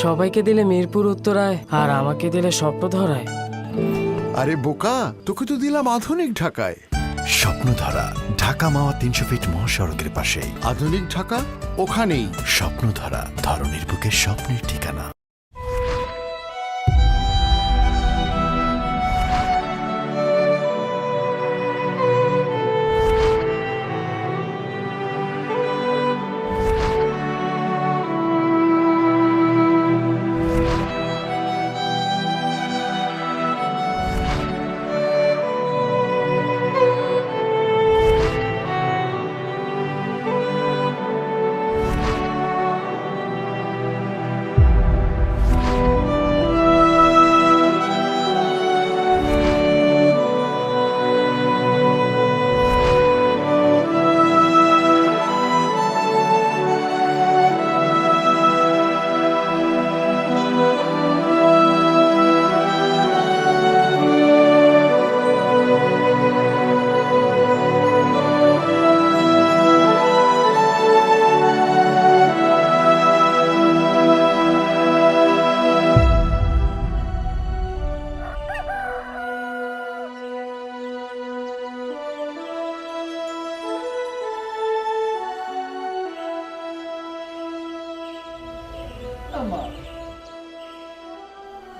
সবাইকে দিলে মিরপুর উত্তরায় আর আমাকে দিলে স্বপ্নধরায়। আরে বোকা, তোকে তো দিলাম আধুনিক ঢাকায়। স্বপ্নধারা, ঢাকা মাওয়া 300 ফিট মহাসড়কের পাশেই। আধুনিক ঢাকা ওখানেই। স্বপ্নধারা, ধরনের বুকের স্বপ্নের ঠিকানা।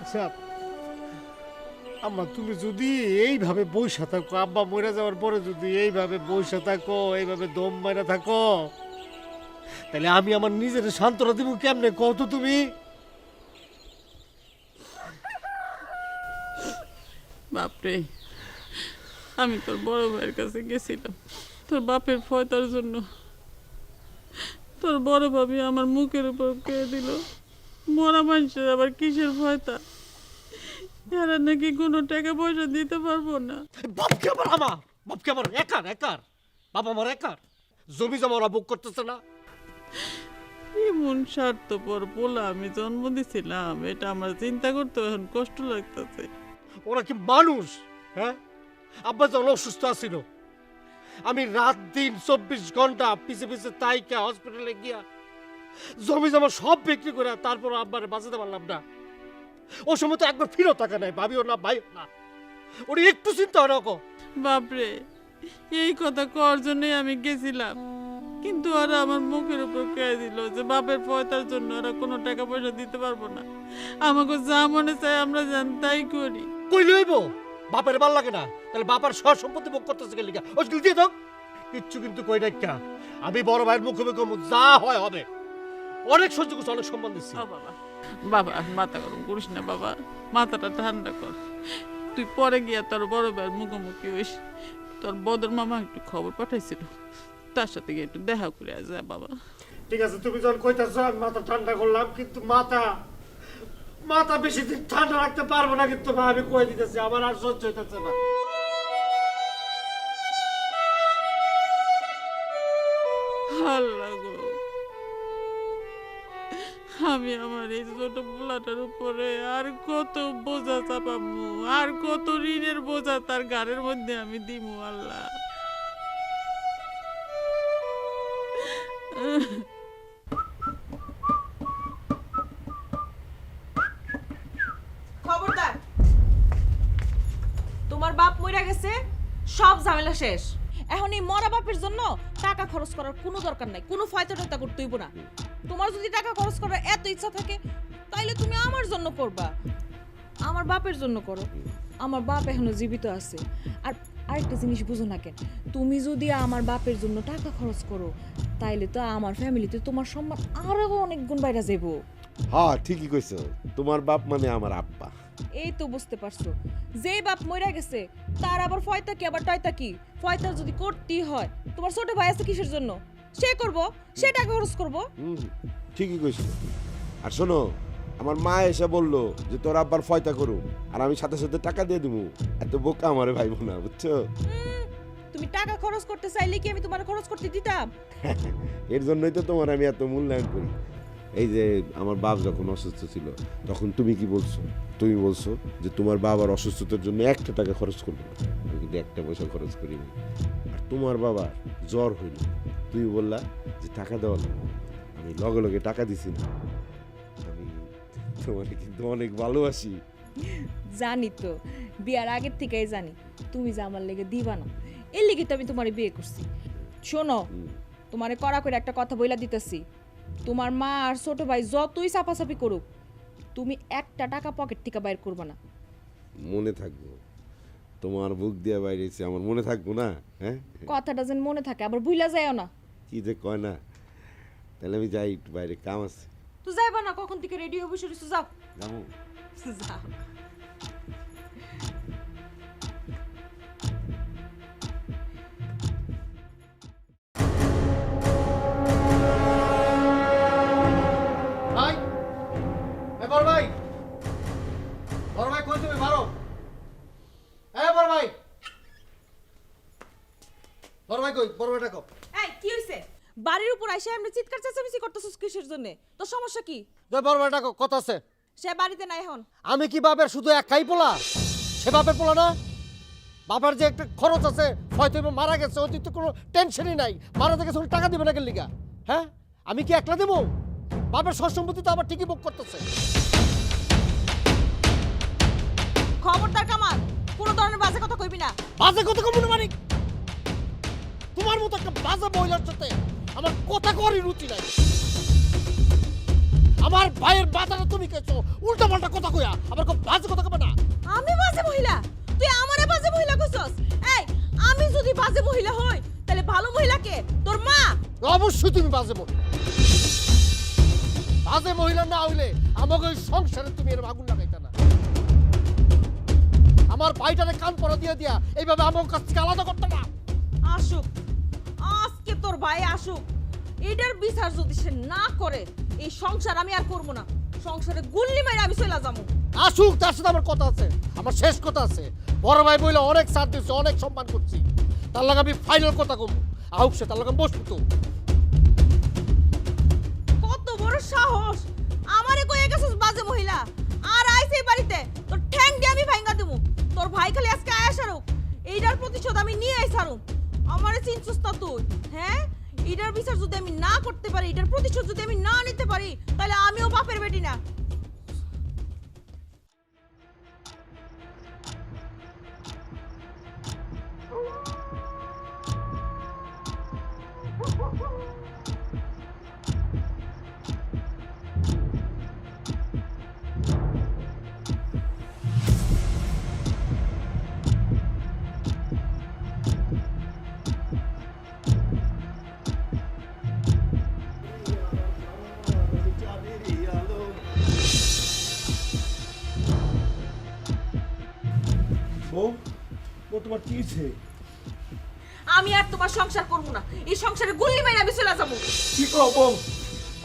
আচ্ছা আম্মা, তুমি যদি এইভাবে বইসা থাকো, আব্বা মরে যাওয়ার পরে যদি এইভাবে বইসা থাকো, এইভাবে দম মারা থাকো, তাহলে আমি আমার নিজের সান্ত্বনা দিব কেমনে কত তুমি? বাপরে, আমি তোর বড় ভাইয়ের কাছে গেছিলাম তোর বাপের ফয়তার জন্য। তোর বড় ভাবি আমার মুখের উপর কে দিল, মরা মানুষের আবার কিসের ফয়তা? এরা নাকি কোনো টাকা পয়সা দিতে পারবো না। বাপকে আমার বাপকে আমার একার বাবা আমার একার জমি জমা ওরা বুক করতেছে না। এমন স্বার্থপর পোলা আমি জন্ম দিছিলাম, এটা আমার চিন্তা করতে এখন কষ্ট লাগতেছে। ওরা কি মানুষ? হ্যাঁ, আব্বা যখন অসুস্থ আছিল, আমি রাত দিন 24 ঘন্টা পিছে পিছে তাইকা হসপিটালে গিয়া জমি জমা সব বিক্রি করে তারপর আব্বারে বাঁচাতে পারলাম না। ও সময় তো একবার ফিরো টাকা নাই, ভাবিও না ভাইও না, ওর একটু চিন্তা হয় না। বাপরে, এই কথা কর জন্যই আমি গেছিলাম, কিন্তু ওরা আমার মুখের উপর কে দিল যে বাপের পয়তার জন্য ওরা কোনো টাকা পয়সা দিতে পারবো না। আমাকে যা মনে চায় আমরা জান তাই করি। কই লইব? বাপের ভাল লাগে না, তাহলে বাবার সব সম্পত্তি ভোগ করতেছে গেলি ওগুলো দিয়ে দাও। কিচ্ছু কিন্তু কই না, আমি বড় ভাইয়ের মুখে মুখে যা হয় হবে। অনেক সহ্য করছি, অনেক সম্মান দিচ্ছি। বাবা মাথা গরম করিস না বাবা, মাথাটা ঠান্ডা কর। তুই পরে গিয়া তোর বড় ভাইয়ের মুখোমুখি হইস। তোর বদর মামা একটু খবর পাঠাইছিল, তার সাথে গিয়ে একটু দেখা করে যা বাবা। ঠিক আছে, তুমি যখন কইতাছ আমি মাথা ঠান্ডা করলাম, কিন্তু মাথা বেশি দিন ঠান্ডা রাখতে পারবো না। কিন্তু আমি কই দিতেছি, আমার আর সহ্য হইতেছে না। আল্লাহ গো, আমি আমার এই ছোট পোলাটার উপরে আর কত বোঝা চাপামু, আর কত ঋণের বোঝা তার ঘাড়ের মধ্যে আমি দিমু। আল্লাহ, খবরদার, তোমার বাপ মইরা গেছে, সব ঝামেলা শেষ। এখন এই মরা বাপের জন্য টাকা খরচ করার কোনো দরকার নাই, কোনো ফয়তা টয়তা করতে হইব না। তোমার যদি টাকা খরচ করার এত ইচ্ছা থাকে তাইলে তুমি আমার জন্য করবা, আমার বাপের জন্য করো। আমার বাপ এখনো জীবিত আছে। আর আরেকটা জিনিস বুঝো না কেন, তুমি যদি আমার বাপের জন্য টাকা খরচ করো তাইলে তো আমার ফ্যামিলিতে তোমার সম্মান আরো অনেক গুণ বাইরা যাবো। হ্যাঁ, ঠিকই কইছো, তোমার বাপ মানে আমার আব্বা। এই তো বুঝতে পারছো, যে বাপ মইরা গেছে তার আবার ফয়তা কি আবার টয়তা কি? ফয়তা যদি করতেই হয়, তোমার ছোট ভাই আছে কিসের জন্য? সে করব, সে টাকা খরচ করব। ঠিকই কইছো। আর শোনো, আমার মা এসে বললো যে তোর আব্বার ফয়তা করু, আর আমি সাথে সাথে টাকা দিয়ে দেবো। এত বোকা আমারে ভাইবো না, বুঝছো? তুমি টাকা খরচ করতে চাইলে কি আমি তোমার খরচ করতে দিতাম? এর জন্যই তো তোমার আমি এত মূল্যায়ন করি। এই যে আমার বাপ যখন অসুস্থ ছিল তখন তুমি কি বলছো? তুমি বলছো যে তোমার বাবার অসুস্থতার জন্য একটা টাকা খরচ করবে না। আমি কিন্তু একটা পয়সা খরচ করিনি। আর তোমার বাবার জ্বর হইল, তুমি বললা যে টাকা দেওয়া লাগবে। আমি লগে লগে টাকা দিছি না, আমি তোমার কিন্তু অনেক ভালোবাসি। জানি তো, বিয়ার আগের থেকেই জানি তুমি যে আমার লেগে দিবা না, এর লেগে তো আমি তোমার বিয়ে করছি। শোনো, তোমারে কড়া করে একটা কথা বইলা দিতেছি, তোমার মা আর ছোট ভাই যতই চাপাচাপি করুক, তুমি একটা টাকা পকেট থেকে বাইর করবে না। মনে থাকবো, তোমার বুক দিয়া বাইরেছে আমার মনে থাকবো না? হ্যাঁ, কথাটা যেন মনে থাকে, আবার ভুলা যায়ও না। কি যে কয় না। তাহলে আমি যাই, একটু বাইরে কাম আছে। তো যাইবা না? কখন থেকে রেডি হয়ে বসে রইছো, যাও যাবো। যাও। ভাই, এ বড় ভাই, বড় ভাই কই তুমি? মারো। এ বড় ভাই, বড় ভাই কই? বড় ভাই ডাকো। এই কি হইছে? বাড়ির উপর আইসা এমনি চিৎকার চেঁচামেচি করতেছস কিসের জন্য? তোর সমস্যা কি? যে বড় ভাই ডাকো, কথা আছে। সে বাড়িতে নাই এখন। আমি কি বাপের শুধু একাই পোলা? সে বাপের পোলা না? বাবার যে একটা খরচ আছে, হয়তো এবার মারা গেছে, ওই তো কোনো টেনশনই নাই। মারা গেছে, ওর টাকা দিবে না কেন লিগা? হ্যাঁ, আমি কি একলা দেবো? বাপের সব সম্পত্তি তো আবার ঠিকই ভোগ করতেছে। খবরদার কামাল, কোনো ধরনের বাজে কথা কইবি না। বাজে কথা কমু না মানে? তোমার মতো একটা বাজে মহিলার সাথে আমার কথা করি রুচি নাই। আমার ভাইয়ের মাথাটা তুমি কেছো উল্টা পাল্টা কথা কইয়া, আবার খুব বাজে কথা কবে না। আমি বাজে মহিলা? তুই আমারে বাজে মহিলা কইছস? এই, আমি যদি বাজে মহিলা হই, তাহলে ভালো মহিলা কে? তোর মা। অবশ্যই তুমি বাজে মহিলা। বাজে মহিলা না হইলে আমাকে ওই সংসারে তুমি এর আগুন লাগাইতে না। আমার ভাইটারে কান পরা দিয়ে দিয়া এইভাবে আমার কাছ থেকে আলাদা করতে না। আসুক, আজকে তোর ভাই আসুক, এটার বিচার যদি সে না করে, এই সংসার আমি আর করব না। সংসারে গুল্লি মেরে আমি চলে যাবো। আসুক, তার সাথে আমার কথা আছে, আমার শেষ কথা আছে। বড় ভাই বইলে অনেক সাথ দিচ্ছে, অনেক সম্মান করছি, তার লাগে আমি ফাইনাল কথা কমু। আউক সে, তার লাগে বসবো তো। কত বড় সাহস! আমারে কইয়া গেছস বাজে মহিলা, আর আইছে এই বাড়িতে তোর ঠ্যাং দিয়ে আমি ভাঙা দেবো। তোর ভাই খালি আজকে আয়া সারুক, এইটার প্রতিশোধ আমি নিয়ে আই সারুম। আমারে চিনছস না তুই? হ্যাঁ, এটার বিচার যদি আমি না করতে পারি, এটার প্রতিশোধ যদি আমি না নিতে পারি, তাহলে আমিও বাপের বেটি না। তোমার কি হয়েছে? আমি আর তোমার সংসার করব না। এই সংসারে গুল্লি মেরে আমি চলে যাবো। কি কবো?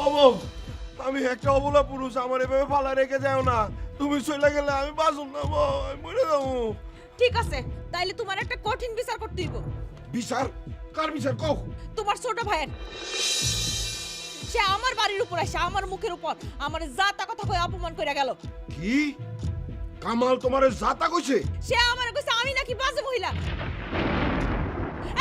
অবম, আমি একটা অবলা পুরুষ, আমার এভাবে ফালা রেখে যাও না। তুমি চলে গেলে আমি বাঁচুম না, আমি মরে যাবো। ঠিক আছে, তাইলে তোমার একটা কঠিন বিচার করতে হইব। বিচার? কার বিচার কও? তোমার ছোট ভাইয়ের। সে আমার বাড়ির উপর আসে, আমার মুখের উপর আমার জাতা কথা কই অপমান কইরা গেল। কি? কামাল তোমারে জাতা কইছে? সে আমার কইছে আমি নাকি বাজে মহিলা।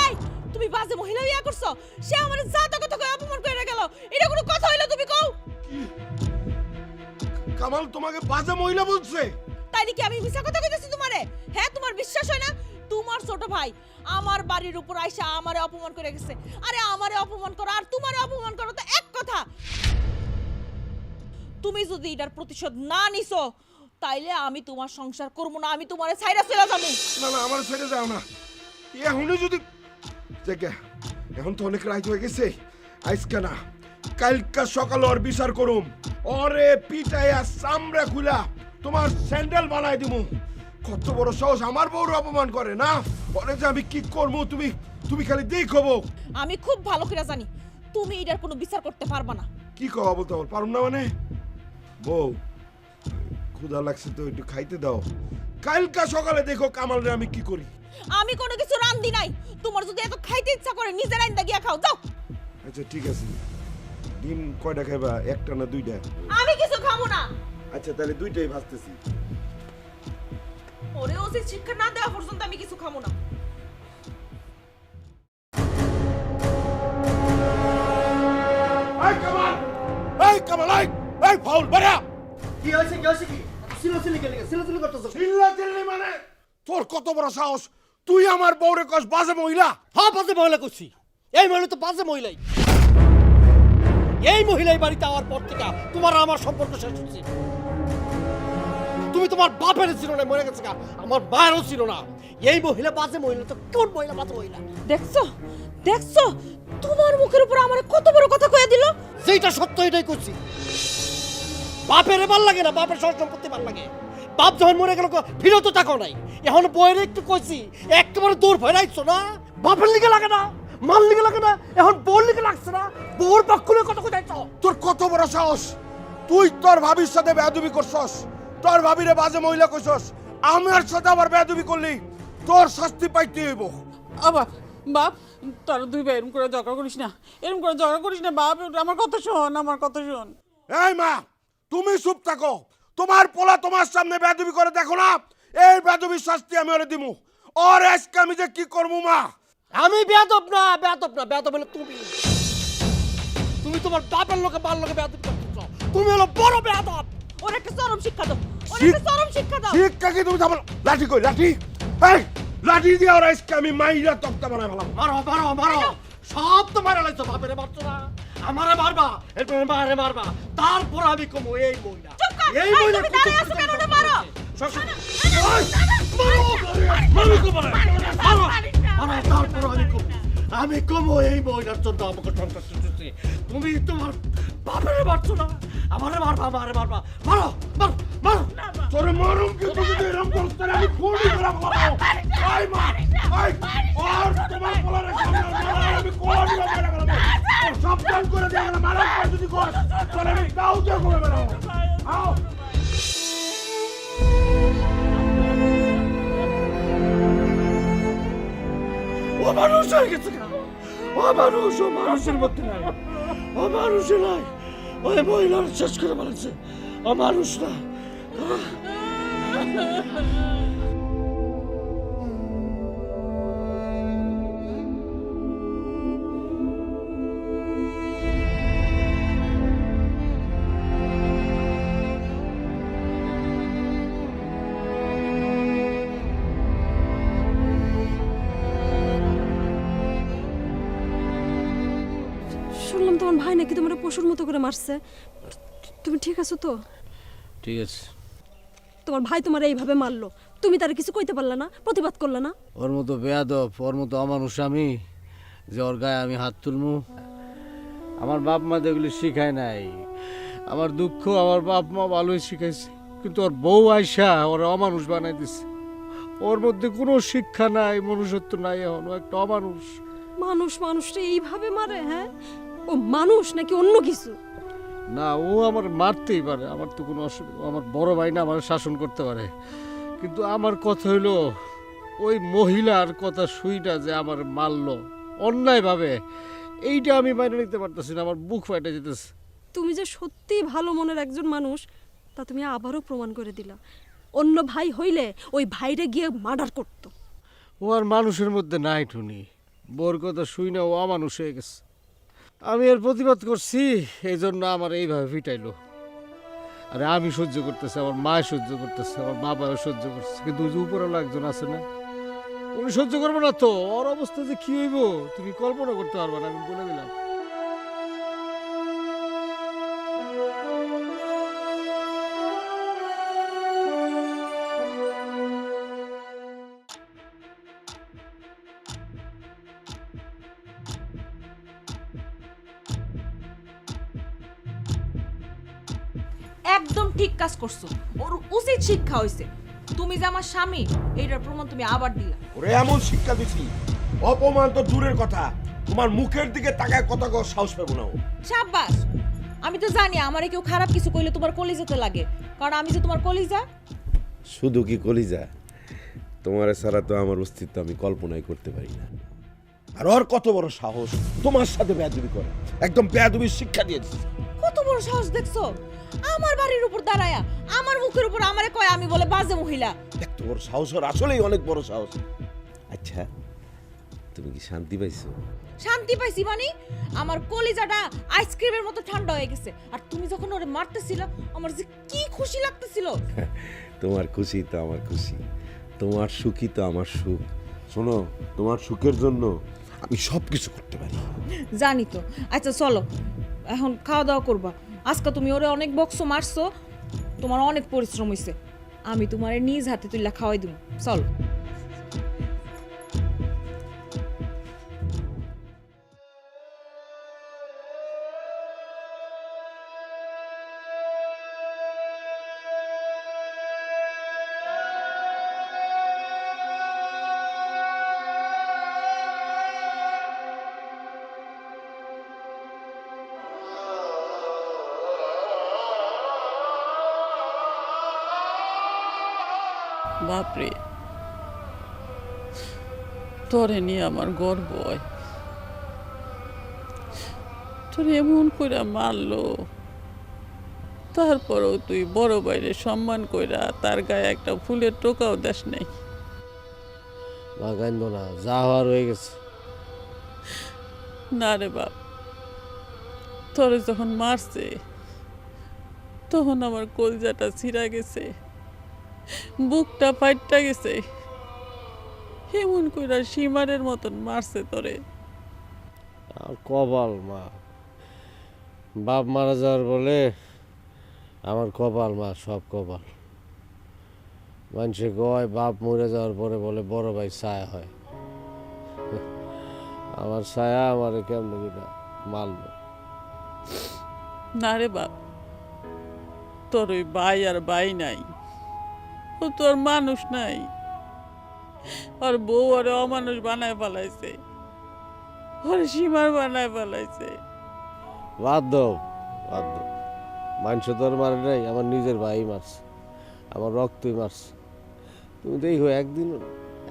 এই, তুমি বাজে মহিলা বিয়া করছো? সে আমার জাতা কথা কই অপমান কইরা গেল। এটা কোনো কথা হইলো? তুমি কও। কি? কামাল তোমাকে বাজে মহিলা বলছে? তাইলে কি আমি মিছা কথা কইতেছি তোমারে? হ্যাঁ, তোমার বিশ্বাস হয় না? তোমার ছোট ভাই আমার বাড়ির উপর আইসা আমারে অপমান করে গেছে। আরে আমারে অপমান করা আর তোমারে অপমান করা তো এক কথা। তুমি যদি এটার প্রতিশোধ না নিছো, তাইলে আমি তোমার সংসার করব না, আমি তোমারে ছাইরা চলে যাবো। না না, আমার ছেড়ে যাও না। এখনই যদি দেখে, এখন তো অনেক রাত হয়ে গেছে। আজকে না, কালকা সকাল ওর বিচার করুম। ওরে পিটাইয়া চামড়া খুলা তোমার স্যান্ডেল বানাই দিমু। কত বড় সাহস, আমার বউর অপমান করে না? ওরে যে আমি কি করবো তুমি তুমি খালি দেখো বউ। আমি খুব ভালো করে জানি তুমি এটার কোনো বিচার করতে পারবা না। কি কবা বলতে পারুম না মানে? বউ, ক্ষুধা লাগছে তো একটু খাইতে দাও। কালকা সকালে দেখো কামালরে আমি কি করি। আমি কোনো কিছু রান্ধি নাই। তোমার যদি এত খাইতে ইচ্ছা করে নিজে রান্দা গিয়া খাও, যাও। আচ্ছা ঠিক আছে, ডিম কয়টা খাইবা? একটা না দুইটা? আমি কিছু খাবো না। আচ্ছা তাহলে দুইটাই ভাজতেছি। ওরে ওসি শিক্ষা না দেওয়া পর্যন্ত আমি কিছু খাবো না। এই কামাল, এই কামাল, এই ফাউল বাড়া। কি হয়েছে কি সিলোসিলি কে লেগে সিলোসিলি করতেছ? চিল্লা চিল্লি মানে তোর কত বড় সাহস, তুই আমার বউরে কস বাজে মহিলা? হ্যাঁ বাজে মহিলা করছি, এই মহিলা তো বাজে মহিলাই। এই মহিলাই বাড়িতে আওয়ার পর থেকে তোমার আর আমার সম্পর্ক শেষ হচ্ছে। তুমি তোমার বাপের ছিল না, মরে গেছে, আমার মায়েরও ছিল না। এই মহিলা বাজে মহিলা তো কোন মহিলা বাজে মহিলা? দেখছো দেখছো তোমার মুখের উপর আমার কত বড় কথা কয়ে দিল। যেটা সত্য এটাই করছি। বাপের ভাল লাগে না, বাপের সব সম্পত্তি ভাল লাগে। বাপ যখন মরে গেল ফিরে তো তাকাও নাই। এখন বইয়ের একটু কইছি, একেবারে দূর ফেরাইছো না। বাপের লিগে লাগে না, মাল লিগে লাগে না, এখন বউর লিগে লাগছে না। বউর পক্ষ নিয়ে কত কোথায়? তোর কত বড় সাহস, তুই তোর ভাবির সাথে বেয়াদবি করছস, তোর ভাবিরে বাজে মহিলা কইছস, আমার সাথে আবার বেয়াদবি করলি, তোর শাস্তি পাইতে হইব। আবার বাপ, তোর দুই ভাই এরকম করে ঝগড়া করিস না, এরকম করে ঝগড়া করিস না বাপ। আমার কথা শোন, আমার কথা শোন। এই মা, তুমি চুপ থাকো। তোমার পোলা তোমার সামনে বেয়াদবি করে দেখো না, এই বেয়াদবির শাস্তি আমি ওরে দিমু। ওর আজকে আমি যে কি করবো মা? আমি বেয়াদব না, বেয়াদব না, বেয়াদব হলে তুমি। তুমি তোমার বাপের লোকে বার লোকে বেয়াদব করতেছ। তুমি হলো বড় বেয়াদব। ওর একটা চরম শিক্ষা দাও, ওর একটা চরম শিক্ষা দাও। শিক্ষা কি তুমি থামো? লাঠি কই লাঠি? এই লাঠি দিয়ে ওর আজকে আমি মাইরা তক্তা বানাই ফেলাম। মারো মারো মারো, সব তো মারা লাইছো। বাপেরে মারছো না, আমারে মারবা, এরপরে মারে মারবা, তারপর আমি কমো এই মহিলা। এই মহিলা তুমি দাঁড়ায় আছো কেন? ওটা মারো। আমি কমো এই মহিলার জন্য আমাকে সংসার চলছে। তুমি তোমার বাপেরে মারছো না, আমারে মারবা, আমারে মারবা, মারো মারো মারো। তোরে মারুম কিন্তু যদি এরকম করছ তাহলে আমি খুনি করে ফেলাবো। এই মা, এই আর তোমার পোলারে সামনে মারা আমি কোনি করে ফেলাবো। সাবধান করে দিয়ে গেলাম, মারার পর যদি কর তাহলে আমি কাউকে করে বেরাবো। আও ও মানুষ হয়ে গেছে কেন? ও মানুষ, ও মানুষের মধ্যে নাই, ও মানুষে নাই। ওই মহিলার শেষ করে বলেছে, ও মানুষ না। শুনলাম তোমার ভাই নাকি তোমার পশুর মতো করে মারছে। তুমি ঠিক আছো তো? ঠিক আছে। তোমার ভাই তোমার এইভাবে মারলো, তুমি তার কিছু কইতে পারলা না, প্রতিবাদ করলা না? ওর মতো বেয়াদব, ওর মতো অমানুষ আমি যে ওর গায়ে আমি হাত তুলমু? আমার বাপ মা যেগুলি শিখায় নাই, আমার দুঃখ আমার বাপ মা ভালোই শিখাইছে, কিন্তু ওর বউ আইসা ওর অমানুষ বানাই দিছে। ওর মধ্যে কোনো শিক্ষা নাই, মনুষ্যত্ব নাই, এখন ও একটা অমানুষ। মানুষ মানুষটা এইভাবে মারে? হ্যাঁ, ও মানুষ নাকি অন্য কিছু? না, ও আমার মারতেই পারে, আমার তো কোনো অসুবিধা। আমার বড় ভাই না আমার শাসন করতে পারে, কিন্তু আমার কথা হইলো ওই মহিলার কথা শুইটা যে আমার মারলো অন্যায়ভাবে, এইটা আমি বাইরে নিতে পারতেছি না, আমার বুক ফাটে যেতেছে। তুমি যে সত্যিই ভালো মনের একজন মানুষ তা তুমি আবারও প্রমাণ করে দিলা। অন্য ভাই হইলে ওই ভাইরে গিয়ে মার্ডার করতো। ও আর মানুষের মধ্যে নাই টুনি, বোর কথা শুই না ও অমানুষ হয়ে গেছে। আমি এর প্রতিবাদ করছি, এই জন্য আমার এইভাবে ফিটাইলো। আরে আমি সহ্য করতেছি, আমার মা সহ্য করতেছে, আমার বাবাও সহ্য করছে, কিন্তু ওই যে উপরওয়ালা একজন আছে না, উনি সহ্য করবো না তো। ওর অবস্থা যে কি হইব তুমি কল্পনা করতে পারবে না, আমি বলে দিলাম। একদম ঠিক কাজ করছো, ওর উচিত শিক্ষা হইছে। তুমি যে আমার স্বামী এইটার প্রমাণ তুমি আবার দিলা। ওরে এমন শিক্ষা দিছি, অপমান তো দূরের কথা, তোমার মুখের দিকে তাকায় কথা কও সাহস পাবো না ও। সাব্বাস, আমি তো জানি আমারে কেউ খারাপ কিছু কইলে তোমার কলিজাতে লাগে, কারণ আমি যে তোমার কলিজা। শুধু কি কলিজা, তোমার ছাড়া তো আমার অস্তিত্ব আমি কল্পনাই করতে পারি না। আর ওর কত বড় সাহস তোমার সাথে বেয়াদবি করে, একদম বেয়াদবির শিক্ষা দিয়ে দিচ্ছে। কত বড় সাহস দেখছো, আমার বাড়ির উপর দাঁড়ায়া আমার মুখের উপর আমারে কয় আমি বলে বাজে মহিলা। এত বড় সাহস, ওর আসলেই অনেক বড় সাহস। আচ্ছা, তুমি কি শান্তি পাইছো? শান্তি পাইছি মানে আমার কলিজাটা আইসক্রিমের মতো ঠান্ডা হয়ে গেছে। আর তুমি যখন ওরে মারতেছিলা আমার যে কি খুশি লাগতেছিল। তোমার খুশি তো আমার খুশি, তোমার সুখই তো আমার সুখ। শোনো, তোমার সুখের জন্য আমি সব কিছু করতে পারি। জানি তো। আচ্ছা চলো এখন খাওয়া দাওয়া করবা। আজকে তুমি ওরে অনেক বক্স মারছো, তোমার অনেক পরিশ্রম হয়েছে, আমি তোমার নিজ হাতে তুইলা খাওয়াই দিব। চলো। বাপরে, তোরে নিয়ে আমার গর্ব হয়। তোর এমন করে মারলো, তারপরেও তুই বড় বাইরে সম্মান কইরা তার গায়ে একটা ফুলের টোকাও দেশ নাই। মা কান্দো না, যা হওয়ার হয়ে গেছে। না রে বাপ, তোরে যখন মারছে তখন আমার কলজাটা ছিঁড়া গেছে, বুকটা ফাইটটা গেছে। এমন কইরা সীমারের মতন মারছে তোরে। আর কপাল মা, বাপ মারা যাওয়ার বলে আমার কপাল মা, সব কপাল। মানুষে কয় বাপ মরে যাওয়ার পরে বলে বড় ভাই ছায়া হয়। আমার ছায়া আমারে কেমন কিনা মারলো। না রে বাপ, তোর ওই ভাই আর ভাই নাই, ও তোর মানুষ নাই। ওর বউ ওরে অমানুষ বানায় ফেলাইছে, ওর সীমার বানায় ফেলাইছে। বাদ দাও, বাদ দাও। মানুষ তোর মারে নাই, আমার নিজের ভাই মারছে, আমার রক্তই মারছে। তুমি দেখো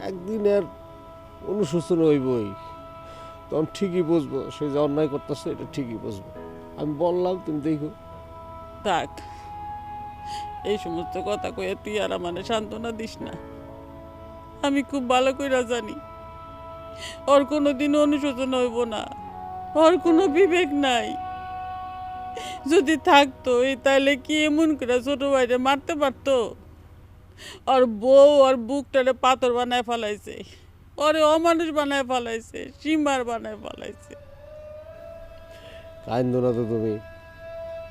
একদিনের অনুশোচনা হইবই, তখন ঠিকই বুঝবো সে যে অন্যায় করতেছে, এটা ঠিকই বুঝবো। আমি বললাম, তুমি দেখো। থাক, এই সমস্ত কথা কয়ে তুই আর আমারে সান্ত্বনা দিস না। আমি খুব ভালো কইরা জানি ওর কোনোদিন অনুশোচনা হইব না, ওর কোনো বিবেক নাই। যদি থাকতো তাহলে কি এমন করে ছোট ভাইরে মারতে পারতো? ওর বউ ওর বুকটারে পাথর বানায় ফেলাইছে, ওরে অমানুষ বানায় ফেলাইছে, সীমার বানায় ফেলাইছে। কান্দো না তো তুমি,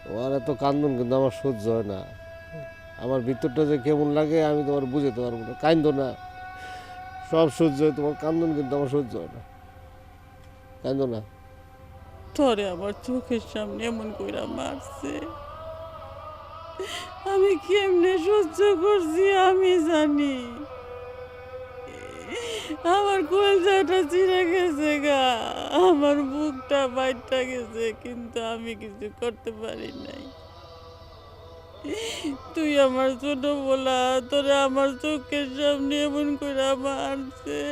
তোমার এত কান্দন কিন্তু আমার সহ্য হয় না। আমার ভিতরটা যে কেমন লাগে আমি তোমার বুঝাতে পারবো না। কান্দো না, সব সহ্য হয়, তোমার কান্দন কিন্তু আমার সহ্য হয় না। কান্দো না। তোরে আমার চোখের সামনে এমন কইরা মারছে, আমি কেমনে সহ্য করছি আমি জানি। আমার কলজাটা চিড়ে গেছে গা, আমার বুকটা বাইটটা গেছে, কিন্তু আমি কিছু করতে পারি নাই। তুই আমার ছোট বলা, তোরা আমার চোখের সামনে এমন কইরা মারছে।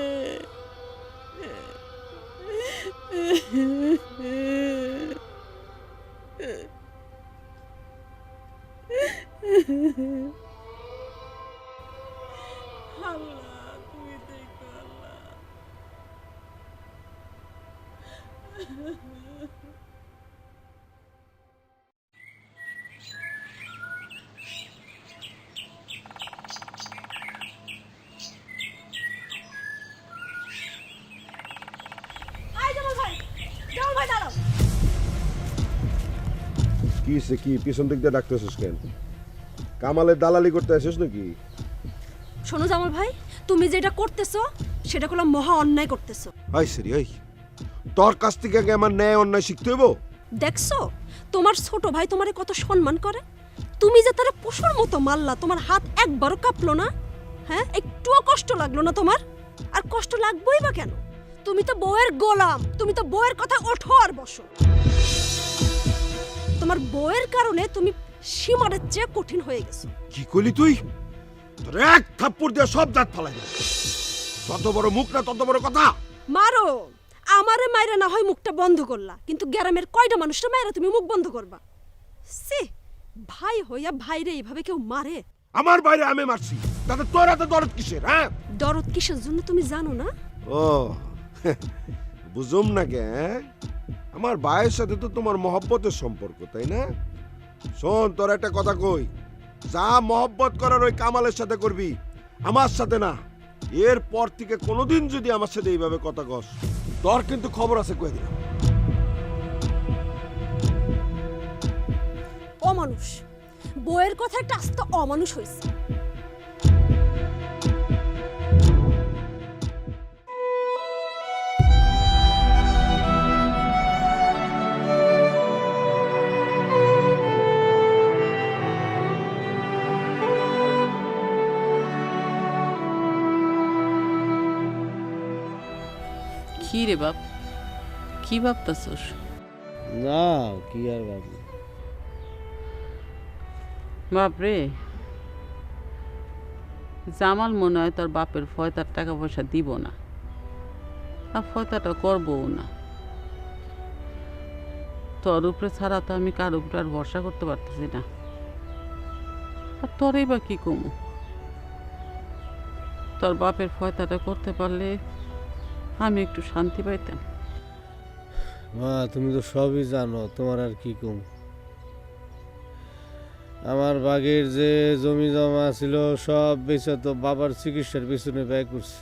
আল্লাহ, তুমি দেখো আল্লাহ। কি হইছে, কি পিছন দিক দিয়ে ডাকতেছিস কেন? কামালের দালালি করতে আসিস নাকি? শোনো জামাল ভাই, তুমি যেটা করতেছো সেটা কোনো মহা অন্যায় করতেছো। হাই সেরি, হাই তোর কাছ থেকে আগে আমার ন্যায় অন্যায় শিখতে হইব। দেখছো তোমার ছোট ভাই তোমারে কত সম্মান করে, তুমি যে তারা পশুর মতো মারলা, তোমার হাত একবারও কাঁপলো না? হ্যাঁ, একটুও কষ্ট লাগলো না তোমার? আর কষ্ট লাগবেই বা কেন? তুমি তো বউয়ের গোলাম, তুমি তো বউয়ের কথা ওঠো আর বসো। তোমার বউয়ের কারণে তুমি সীমারের চেয়ে কঠিন হয়ে গেছো। কি কইলি তুই? তোর এক থাপ্পড় দিয়ে সব দাঁত ফালাই দেব। যত বড় মুখ না তত বড় কথা। মারো, আমারে মাইরা না হয় মুখটা বন্ধ করলা, কিন্তু গ্রামের কয়টা মানুষটা মাইরা তুমি মুখ বন্ধ করবা? সে ভাই হইয়া ভাইরে এইভাবে কেউ মারে? আমার বাইরে আমি মারছি, তাতে তোর এত দরদ কিসের? হ্যাঁ, দরদ কিসের জন্য তুমি জানো না? ও বুঝুম না কে? আমার ভাইয়ের সাথে তো তোমার মহব্বতের সম্পর্ক, তাই না? শোন, তোর একটা কথা কই, যা মহব্বত করার ওই কামালের সাথে করবি, আমার সাথে না। এরপর থেকে কোনোদিন যদি আমার সাথে এইভাবে কথা কস, তোর কিন্তু খবর আছে কয়ে দিলাম। অমানুষ, বউয়ের কথা একটা আস্ত অমানুষ হয়েছে। কি রে বাপ, কি ভাবতাছস? না, কি আর ভাবি। বাপরে, জামাল মনে হয় তোর বাপের ফয়তার টাকা পয়সা দিব না, আর ফয়তাটা করবও না। তোর উপরে ছাড়া তো আমি কার উপরে আর ভরসা করতে পারতেছি না। আর তোরই বা কি কমু? তোর বাপের ফয়তাটা করতে পারলে আমি একটু শান্তি পাইতাম। মা, তুমি তো সবই জানো, তোমার আর কি কম। আমার বাগের যে জমি জমা ছিল সব বেচে তো বাবার চিকিৎসার পিছনে ব্যয় করছে।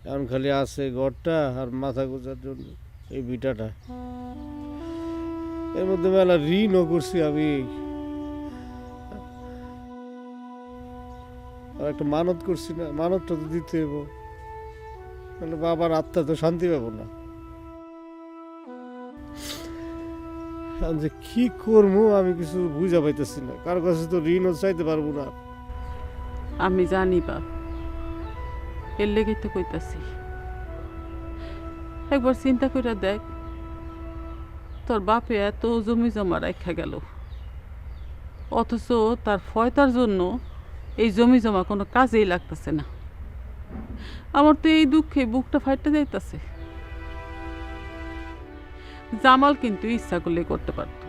এখন খালি আছে ঘরটা আর মাথা গোজার জন্য এই বিটাটা। এর মধ্যে মেলা ঋণও করছি আমি। আর একটা মানত করছি না, মানতটা তো দিতে হইব, নাহলে বাবার আত্মা তো শান্তি পাবো না। আমি যে কি করবো আমি কিছু বুঝা পাইতেছি না, কারো কাছে তো ঋণও চাইতে পারবো না। আমি জানি বাপ, এর লেগে তো কইতাছি। একবার চিন্তা করে দেখ, তোর বাপে এত জমি জমা রাখা গেল, অথচ তার ফয়তার জন্য এই জমি জমা কোনো কাজেই লাগতেছে না। আমার তো এই দুঃখে বুকটা ফাইটে যাইতেছে। জামাল কিন্তু ইচ্ছা করলে করতে পারত।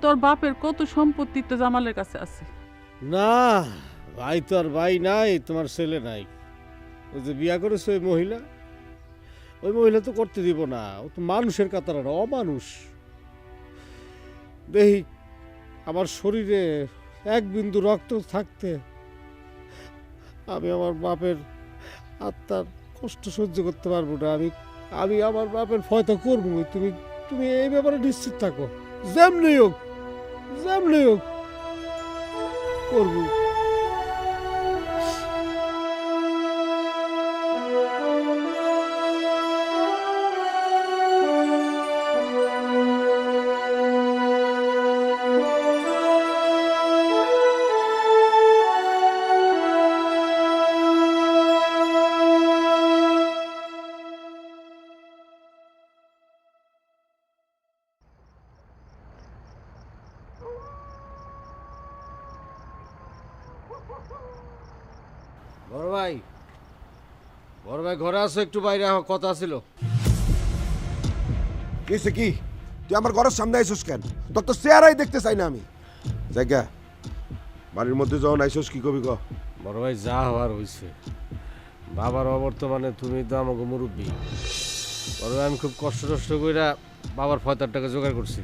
তোর বাপের কত সম্পত্তি তো জামালের কাছে আছে। না ভাই, তো আর ভাই নাই, তোমার ছেলে নাই। ওই যে বিয়া করেছে ওই মহিলা, ওই মহিলা তো করতে দিব না। ও তো মানুষের কাতার না, অমানুষ। দেখি আমার শরীরে এক বিন্দু রক্ত থাকতে আমি আমার বাপের আত্মার কষ্ট সহ্য করতে পারবো না। আমি আমার বাপের ফয়তা করবো। তুমি এই ব্যাপারে নিশ্চিত থাকো, যেমনি হোক করবো। বড় ভাই ঘরে আসো, একটু বাইরে কথা ছিল। কিসে কি? তুই আমার ঘরের সামনে আইসোস কেন? তোর তো চেহারাই দেখতে চাই না আমি। জায়গা বাড়ির মধ্যে যখন আইসোস কি কবি ক? বড় ভাই, যা হওয়ার হয়েছে। বাবার অবর্তমানে তুমি তো আমাকে মুরব্বী। বড় ভাই, আমি খুব কষ্ট কইরা বাবার ফয়তার টাকা জোগাড় করছি।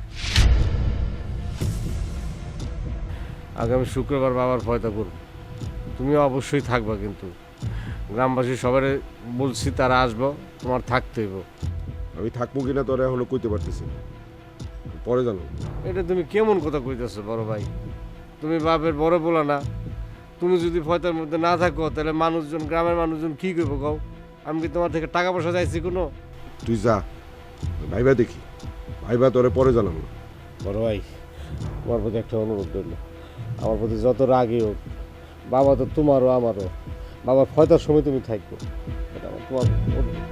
আগামী শুক্রবার বাবার ফয়তা করব। তুমি অবশ্যই থাকবা, কিন্তু গ্রামবাসী সবাই বলছি তারা আসবো, তোমার থাকতে হইব। আমি থাকবো কিনা তোর এখনো কইতে পারতেছি না, পরে জানো। এটা তুমি কেমন কথা কইতেছো বড় ভাই? তুমি বাপের বড় বলা না। তুমি যদি ফয়তার মধ্যে না থাকো তাহলে মানুষজন, গ্রামের মানুষজন কি করব কও? আমি কি তোমার থেকে টাকা পয়সা চাইছি কোনো? তুই যা, ভাইবা দেখি, ভাইবা তোরে পরে জানাবো। বড় ভাই, তোমার প্রতি একটা অনুরোধ রইল। আমার প্রতি যত রাগই হোক, বাবা তো তোমারও আমারও। বাবার ফয়তার সময় তুমি থাকবো, এটা আমার তোমার অনুরোধ।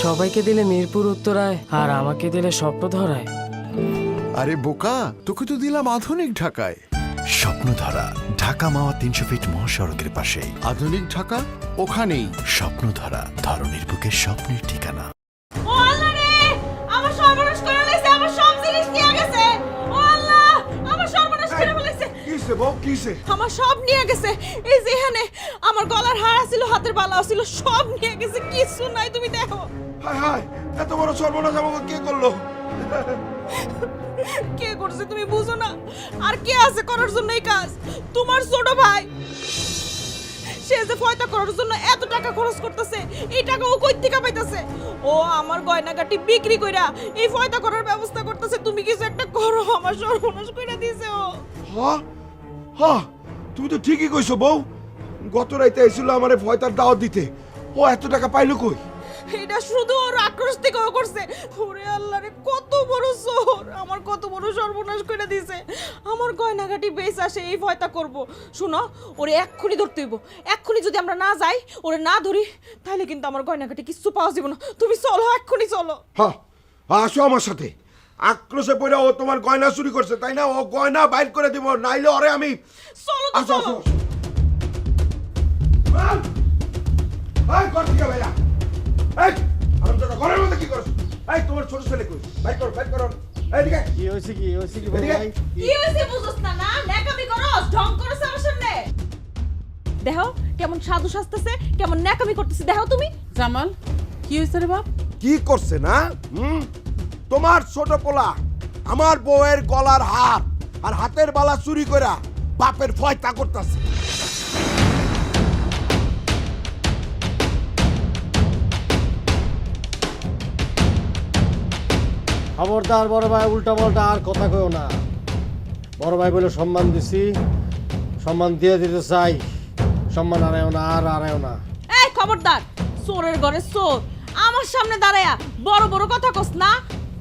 সবাইকে দিলে মিরপুর উত্তরায়, আর আমাকে দিলে স্বপ্ন ধরায়। আরে বোকা, তোকে তো দিলাম আধুনিক ঢাকায়। স্বপ্নধারা ঢাকা মাওয়া 300 ফিট মহাসড়কের পাশেই। আধুনিক ঢাকা ওখানেই। স্বপ্নধারা, ধরনের বুকে স্বপ্নের ঠিকানা। ও আল্লাহ রে, আমার সর্বনাশ করে লাইছে, আমার সব জিনিস নিয়ে গেছে। ও আল্লাহ, আমার সর্বনাশ করে ফেলেছে। কিসে বউ কিসে? আমার সব নিয়ে গেছে। এই যে এখানে আমার গলার হার ছিল, হাতের বালা ছিল, সব নিয়ে গেছে, কিছু নাই, তুমি দেখো। হায় হায়, এত বড় সর্বনাশ আমাকে কে করলো? কে করছে তুমি বুঝো না? আর কে আছে করার জন্য এই কাজ? তোমার ছোট ভাই। সে যে ফয়তা করার জন্য এত টাকা খরচ করতেছে, এই টাকা ও কই থেকে পাইতাছে? ও আমার গয়নাগাটি বিক্রি কইরা এই ফয়তা করার ব্যবস্থা করতেছে। তুমি কিছু একটা করো, আমার সর্বনাশ কইরা দিয়েছে ও। হ্যাঁ হ্যাঁ, তুমি তো ঠিকই কইছো বউ। গত রাইতে এসেছিল আমারে ফয়তার দাওয়াত দিতে। ও এত টাকা পাইলো কই? এটা শুধু ওর আক্রোশ থেকে ও করছে। ওরে আল্লাহ রে, কত বড় চোর, আমার কত বড় সর্বনাশ করে দিয়েছে। আমার গয়নাগাটি বেশ আসে এই ভয়টা করব। শুনো, ওরে এক্ষুনি ধরতে হইব। এক্ষুনি যদি আমরা না যাই, ওরে না ধরি, তাহলে কিন্তু আমার গয়নাগাটি কিচ্ছু পাওয়া যাবে না। তুমি চলো, এক্ষুনি চলো। হ্যাঁ, আসো আমার সাথে। আক্রোশে পড়ে ও তোমার গয়না চুরি করছে, তাই না? ও গয়না বাইর করে দিব, নাইলে ওরে আমি। চলো তো, আসো চলো। এই কর থেকে ভাইয়া, এই আমি তো ঘরের মধ্যে কি করছ? এই তোমার ছোট ছেলে কই? বাইর করো, বাইর করো। এইদিকে কি হয়েছে কি বড় এদিকে। ভাই? কি হইছে বুঝছ না? না ন্যাকামি করস, ঢং করছ আমার সামনে। দেখো কেমন সাধু সাজতেছে, কেমন ন্যাকামি করতেছে, দেখো তুমি। জামাল, কি হয়েছে রে বাপ? কি করছে না? তোমার ছোট পোলা আমার বউয়ের গলার হার আর হাতের বালা চুরি কইরা বাপের ফয়তা করতেছে। খবরদার বড় ভাই, উল্টা পাল্টা আর কথা কইও না। বড় ভাই বলে সম্মান দিছি, সম্মান দিয়ে দিতে চাই। সম্মান আড়াইও না, আর আড়াইও না। এই খবরদার, চোরের ঘরে চোর আমার সামনে দাঁড়ায়া বড় বড় কথা কস না।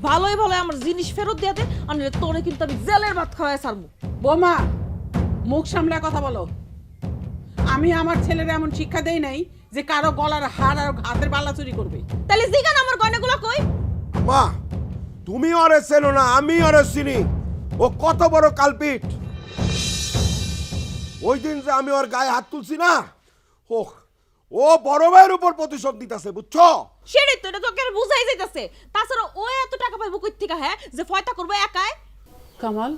ভালোই ভালো আমার জিনিস ফেরত দিয়ে দে, আর তোরে কিন্তু আমি জেলের ভাত খাওয়াই ছাড়বো। বোমা, মুখ সামলে কথা বলো। আমি আমার ছেলের এমন শিক্ষা দেই নাই যে কারো গলার হার আর হাতের বালা চুরি করবে। তাহলে জিগান আমার গয়নাগুলো কই? মা, তুমি ওরে চেনো না, আমি ওরে চিনি। ও কত বড় কালপিট। ওই দিন যে আমি ওর গায়ে হাত তুলছি না, ও বড় ভাইয়ের উপর প্রতিশোধ দিতেছে, বুঝছো? সেটাই তো, এটা তোকে আর বুঝাই যাইতাছে। তাছাড়া ও এত টাকা পাইবো কই থেকে, হ্যাঁ, যে ফয়তা করবো একাই? কামাল,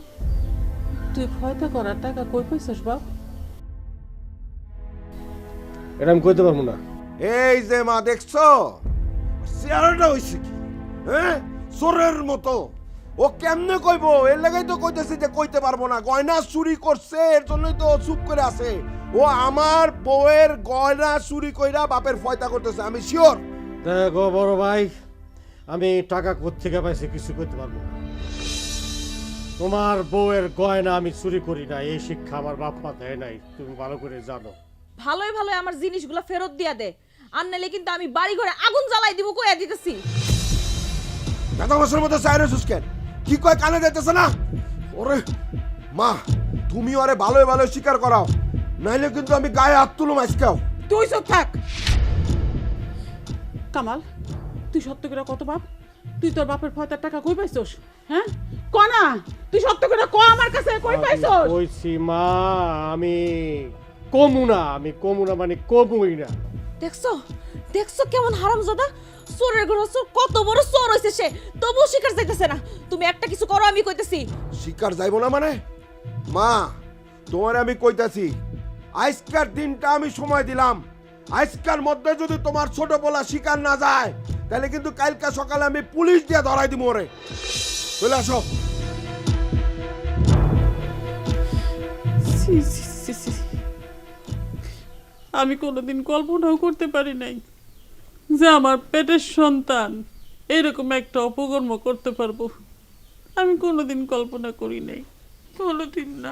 তুই ফয়তা করার টাকা কই পাইছিস বাপ? এটা আমি কইতে পারবো না। এই যে মা দেখছো, চেহারাটা হইছে কি, হ্যাঁ, চোরের মতো। ও কেমনে কইবো? এর লাগাই তো কইতেছি যে কইতে পারবো না। গয়না চুরি করছে, এর জন্যই তো ও চুপ করে আছে। ও আমার বউয়ের গয়না চুরি কইরা বাপের ফয়তা করতেছে, আমি শিওর। দেখো বড় ভাই, আমি টাকা কোত্থেকে পাইছি কিছু করতে পারবো না। তোমার বউয়ের গয়না আমি চুরি করি না, এই শিক্ষা আমার বাপ মা দেয় নাই, তুমি ভালো করে জানো। ভালোই ভালোই আমার জিনিসগুলো ফেরত দিয়া দে, আর নাইলে কিন্তু আমি বাড়ি ঘরে আগুন জ্বালাই দিব, কইয়া দিতেছি। দাদা বছর মতো চাইরে সুস্কেন কি কয় কানে যাইতেছে না? ওরে মা, তুমি ওরে ভালোই ভালো স্বীকার করাও, নাইলে কিন্তু আমি গায়ে হাত তুলুম আজকেও। তুই চুপ থাক। কামাল, তুই সত্য করে কত বাপ? তুই তোর বাপের ফয়তার টাকা কই পাইছস? হ্যাঁ, ক না, তুই সত্য করে ক আমার কাছে কই পাইছস? কইছি মা, আমি কমু না, মানে কমুই না। দেখছো দেখছো কেমন হারামজাদা, চোরের ঘরে চোর, কত বড় চোর হইছে সে, তবুও শিকার যাইতেছে না। তুমি একটা কিছু করো, আমি কইতেছি। শিকার যাইব না মানে? মা, তোমার আমি কইতাছি, আজকের দিনটা আমি সময় দিলাম। আজকের মধ্যে যদি তোমার ছোট পোলা শিকার না যায়, তাহলে কিন্তু কালকে সকালে আমি পুলিশ দিয়ে ধরাই দিব ওরে। চলে আসো। ছি, ছি, ছি, ছি। আমি কোনোদিন কল্পনাও করতে পারি নাই যে আমার পেটের সন্তান এরকম একটা অপকর্ম করতে পারবো। আমি কোনোদিন কল্পনা করি নাই, কোনোদিন না।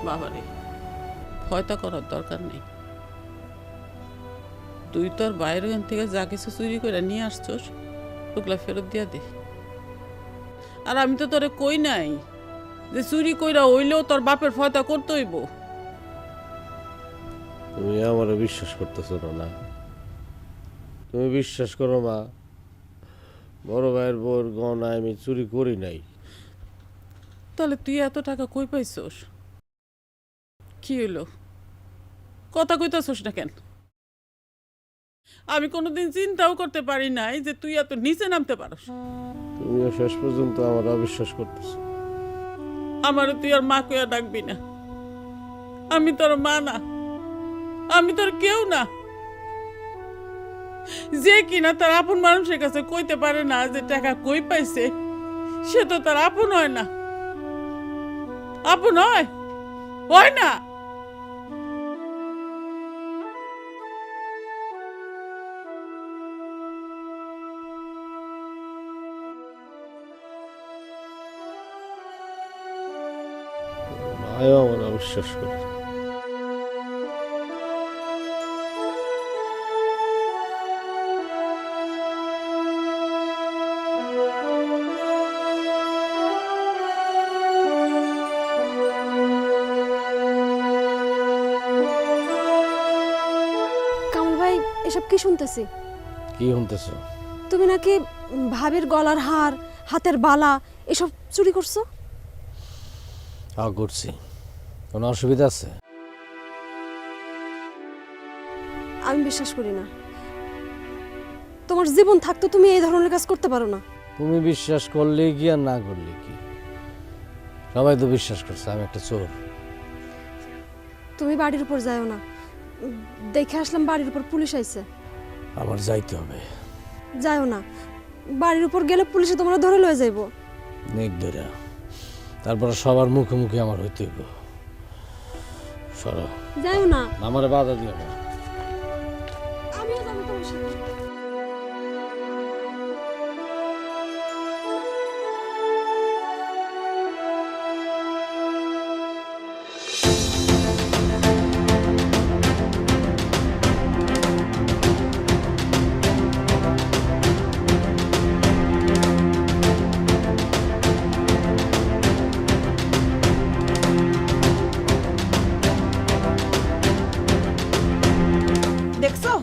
বাবারে ভয়টা করার দরকার নেই। তুই তোর বাইরে থেকে যা কিছু চুরি করে নিয়ে আসছস ওগুলা ফেরত দিয়া দে। আর আমি তো তোরে কই নাই যে চুরি কইরা হইলেও তোর বাপের ভয়টা করতে হইব। তুমি আমার বিশ্বাস করতেছো না? তুমি বিশ্বাস করো মা, বড় ভাইয়ের বউর গহনা আমি চুরি করি নাই। তাহলে তুই এত টাকা কই পাইছস? কি হইলো, কথা কইতাছস না কেন? আমি কোনোদিন চিন্তাও করতে পারি নাই যে তুই এত নিচে নামতে পারস। তুমিও শেষ পর্যন্ত আমার অবিশ্বাস করতেছো। আমার তুই আর মা কইয়া ডাকবি না। আমি তোর মা না, আমি তোর কেউ না। যে কিনা তার আপন মানুষের কাছে কইতে পারে না যে টাকা কই পাইছে, সে তো তার আপন হয় না। আপন হয় হয় না। মায়ও আমার অবিশ্বাস করে। কামাল ভাই, এসব কি শুনতেছি? কি শুনতেছ? তুমি নাকি ভাবির গলার হার, হাতের বালা এসব চুরি করছো? করছি, কোনো অসুবিধা আছে? আমি বিশ্বাস করি না। তোমার জীবন থাকতো তুমি এই ধরনের কাজ করতে পারো না। তুমি বিশ্বাস করলে কি আর না করলে কি, সবাই তো বিশ্বাস করছে আমি একটা চোর। তুমি বাড়ির উপর যাও না। দেখে আসলাম বাড়ির উপর পুলিশ আইছে। আমার যাইতে হবে। যাও না, বাড়ির উপর গেলে পুলিশে তোমরা ধরে লয়ে যাইব। নির্দরা, তারপরে সবার মুখে মুখে আমার হইতে হইব। সরো, যাও না। আমারে বাধা দিও না। আমিও যাবো তোমার সাথে। দেখছো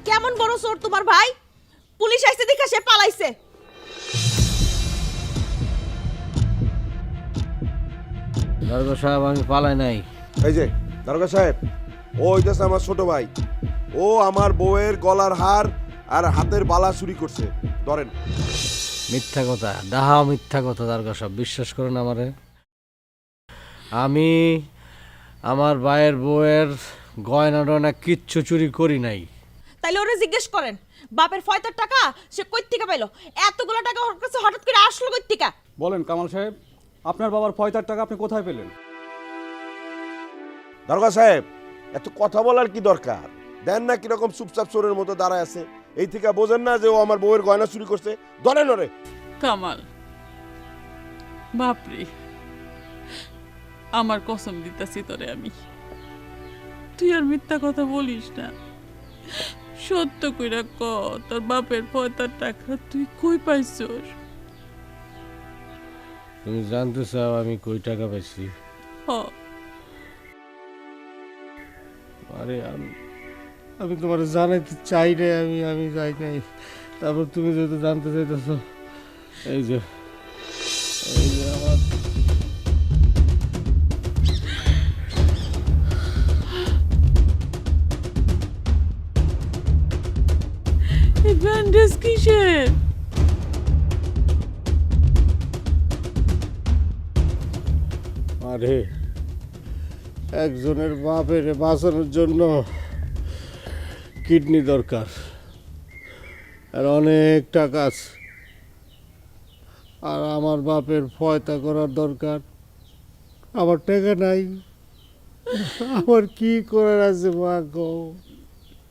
কেমন বড় চোর তোমার ভাই? পুলিশ আইছে দেখা সে পালাইছে। দারোগা সাহেব, আমি পালাই নাই। এই যে দারোগা সাহেব, ও হইতেছে আমার ছোট ভাই। ও আমার বউয়ের গলার হার আর হাতের বালা চুরি করছে, ধরেন। মিথ্যা কথা, ডাহা মিথ্যা কথা। দারোগা সাহেব, বিশ্বাস করেন আমারে। আমি আমার ভাইয়ের বউয়ের গয়না টয়না কিচ্ছু চুরি করি নাই। তাইলে ওরে জিজ্ঞেস করেন বাপের ফয়তার টাকা সে কই থেকে পাইলো? এতগুলো টাকা ওর কাছে হঠাৎ করে আসলো কই থেকে? বলেন কামাল সাহেব, আপনার বাবার ফয়তার টাকা আপনি কোথায় পেলেন? দারোগা সাহেব, এত কথা বলার কি দরকার? দেন না কিরকম চুপচাপ চোরের মতো দাঁড়ায় আছে। এই থেকে বোঝেন না যে ও আমার বউয়ের গয়না চুরি করছে? ধরেন ওরে। কামাল, বাপরে, আমার কসম দিতাছি তোরে আমি, তুই আর মিথ্যা কথা বলিস না। সত্য কইরা ক, তোর বাপের পয়তার টাকা তুই কই পাইছস? তুমি জানতে চাও আমি কই টাকা পাইছি? হ, আরে আমি তোমার জানাইতে চাই নাই, আমি যাই নাই। তারপর তুমি যেহেতু জানতে চাইতেছ, এই যে আমার এই ব্যান্ডেজ কিসের? আরে একজনের বাপের বাঁচানোর জন্য কিডনি দরকার, আর অনেক টাকা আছে। আর আমার বাপের ফয়তা করার দরকার, আমার টাকা নাই। আমার কি করার আছে মা গো?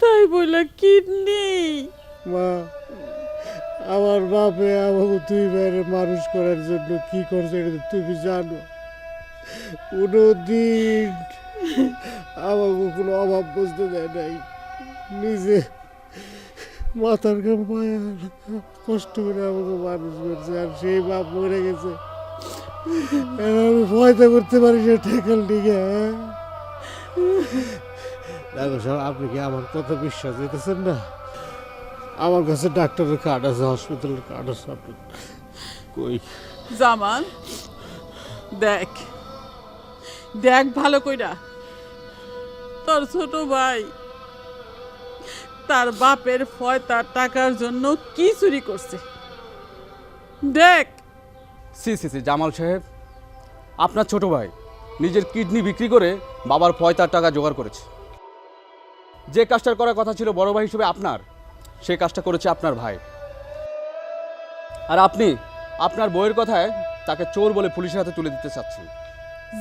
তাই বলে কিডনি? মা, আমার বাপে আমাকে তুই বাইরে মানুষ করার জন্য কি করছে এটা তুমি জানো। কোনোদিন আমাকে কোনো অভাব বুঝতে দেয় নাই, নিজে মাথার ঘাম পায়ে কষ্ট করে আমাকে মানুষ করছে, আর সেই বাপ মরে গেছে। এখন আমি ভয়টা করতে পারি না ঠেকাল দিকে। দেখো সব, আপনি কি আমার কথা বিশ্বাস দিতেছেন না? আমার কাছে ডাক্তারের কার্ড আছে, হসপিটালের কার্ড আছে। আপনি কই জামাল, দেখ দেখ ভালো কইরা, তোর ছোট ভাই তার বাপের ফয়তার টাকার জন্য কি চুরি করছে দেখ। সি সি সি জামাল সাহেব, আপনার ছোট ভাই নিজের কিডনি বিক্রি করে বাবার পয়তার টাকা জোগাড় করেছে। যে কাজটার করার কথা ছিল বড় ভাই হিসেবে আপনার, সেই কাজটা করেছে আপনার ভাই। আর আপনি আপনার বইয়ের কথায় তাকে চোর বলে পুলিশের হাতে তুলে দিতে চাচ্ছেন।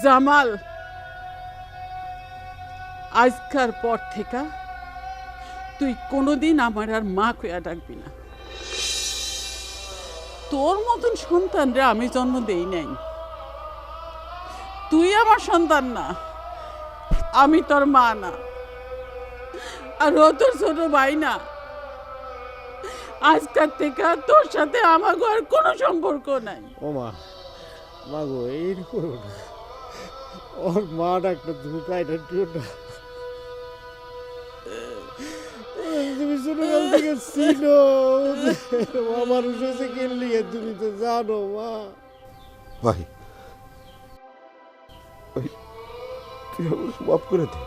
জামাল, আজকার পর থেকে তুই কোনোদিন আমার আর মা কইয়া ডাকবি না। তোর মতন সন্তানরে আমি জন্ম দেই নাই। তুই আমার সন্তান না, আমি তোর মা না, আর ও তোর ছোট ভাই না। আজকার থেকে তোর সাথে আমার আর কোনো সম্পর্ক নাই। ও মা, মা গো, এই করো না, ওর মা ডাক্তার, তুমি কাইটা দিও না। তুমি ছোটকাল থেকে চিনো মানুষ হয়েছে কিনলিয়ে, তুমি তো জানো মা। ভাই তুই আমাকে মাফ করে দে।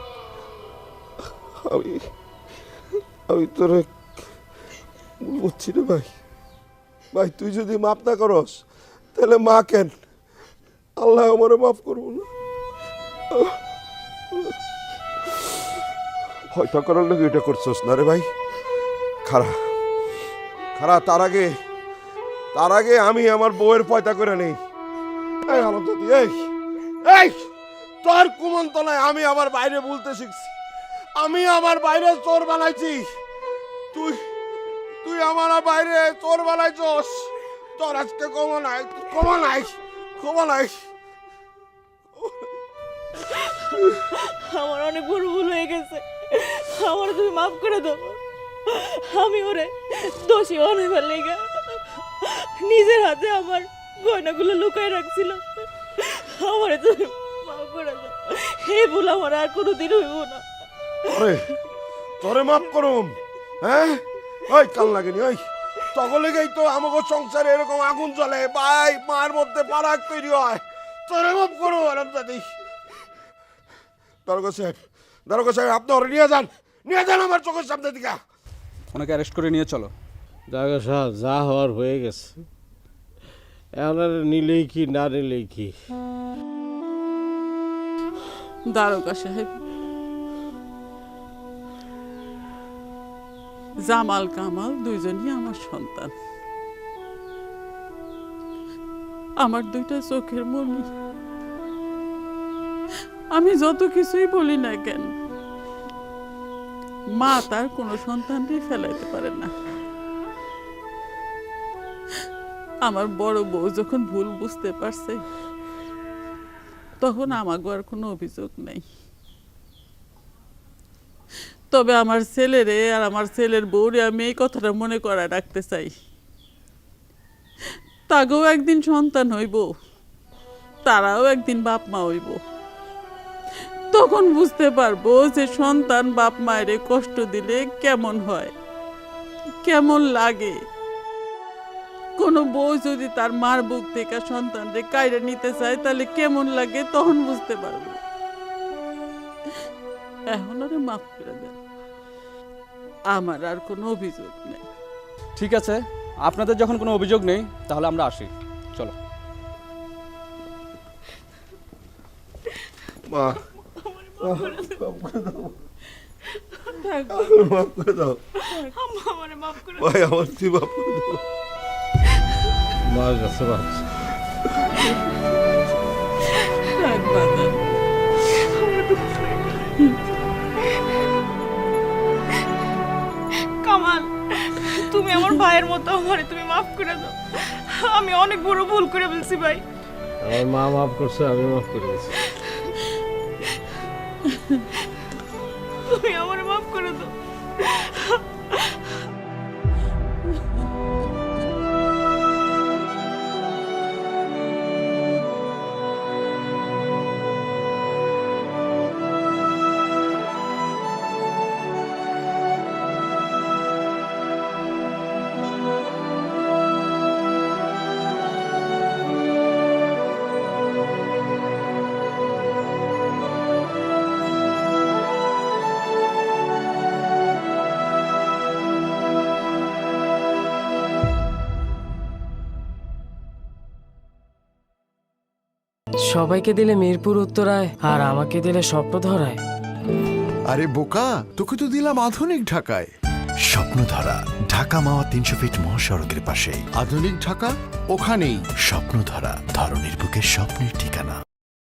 আমি তোরে বুঝছি না ভাই। ভাই তুই যদি মাফ না করস তাহলে মা কেন, আল্লাহ আমারে মাফ করবো না। হয়তো করার লোক এটা করছস না রে ভাই। খারা খারা, তার আগে আমি আমার বউয়ের পয়তা করে নেই। এই আলমদাদি, এই তোর কুমন্তলায় আমি আমার বাইরে বলতে শিখছি, আমি আমার বাইরে চোর বানাইছি। তুই আমার বাইরে চোর বানাইছস। তোর আজকে ক্ষমা নাই। আমার অনেক বড় ভুল হয়ে গেছে, আমার তুমি মাফ করে দাও। আমি ওরে দোষী অনেকবার লেগে নিজের হাতে আমার গয়নাগুলো লুকায় রাখছিলাম। আমার তুমি মাফ করে দাও, এই ভুল আমার আর কোনোদিন হইব না। তোরে মাফ করুম? হ্যাঁ, ওই কাল লাগেনি, ওই তগলেই তো আমাকে সংসারে এরকম আগুন জ্বলে, ভাই মার মধ্যে পারাক তৈরি হয়। তোরে মাফ করো আলমদাদি। দারোগা সাহেব, আপনি ওরে নিয়ে যান আমার চোখের সামনে দিকে। ওনাকে অ্যারেস্ট করে নিয়ে চলো। জায়গা সাহেব, যা হওয়ার হয়ে গেছে, এখন আর নিলেই কি না নিলেই কি। দারোগা সাহেব, জামাল কামাল দুইজনই আমার সন্তান, আমার দুইটা চোখের মনি। আমি যত কিছুই বলি না কেন, মা তার কোনো সন্তানই ফেলাইতে পারে না। আমার বড় বউ যখন ভুল বুঝতে পারছে, তখন আমাকে আর কোনো অভিযোগ নেই। তবে আমার ছেলেরে আর আমার ছেলের বউরে আমি এই কথাটা মনে করায় রাখতে চাই, তাকেও একদিন সন্তান হইব, তারাও একদিন বাপ মা হইব। তখন বুঝতে পারবো যে সন্তান বাপ মায়ের কষ্ট দিলে কেমন হয়, কেমন লাগে। কোনো বউ যদি তার মার বুক থেকে সন্তানরে কাইরে নিতে চায় তাহলে কেমন লাগে, তখন বুঝতে পারবো। এখন আরে মাফ করে দেন, আমার আর কোনো অভিযোগ নেই। ঠিক আছে, আপনাদের যখন কোনো অভিযোগ নেই তাহলে আমরা আসি, চলো। মা মাফ করে দাও ভাই, আমার তুই মাফ করে দাও। মার কাছে বাচ্চা থাক বাজান। কামাল, তুমি আমার ভাইয়ের মতো, আমারে তুমি মাফ করে দাও। আমি অনেক বড় ভুল করে ফেলছি ভাই। আমার মা মাফ করছে, আমি মাফ করে দিয়েছি। তুমি আমার মাফ করে দাও। সবাইকে দিলে মিরপুর উত্তরায় আর আমাকে দিলে স্বপ্নধরায়। আরে বোকা, তোকে তো দিলাম আধুনিক ঢাকায়। স্বপ্নধারা ঢাকা মাওয়া 300 ফিট মহাসড়কের পাশেই। আধুনিক ঢাকা ওখানেই। স্বপ্নধারা ধরনের বুকে স্বপ্নের ঠিকানা।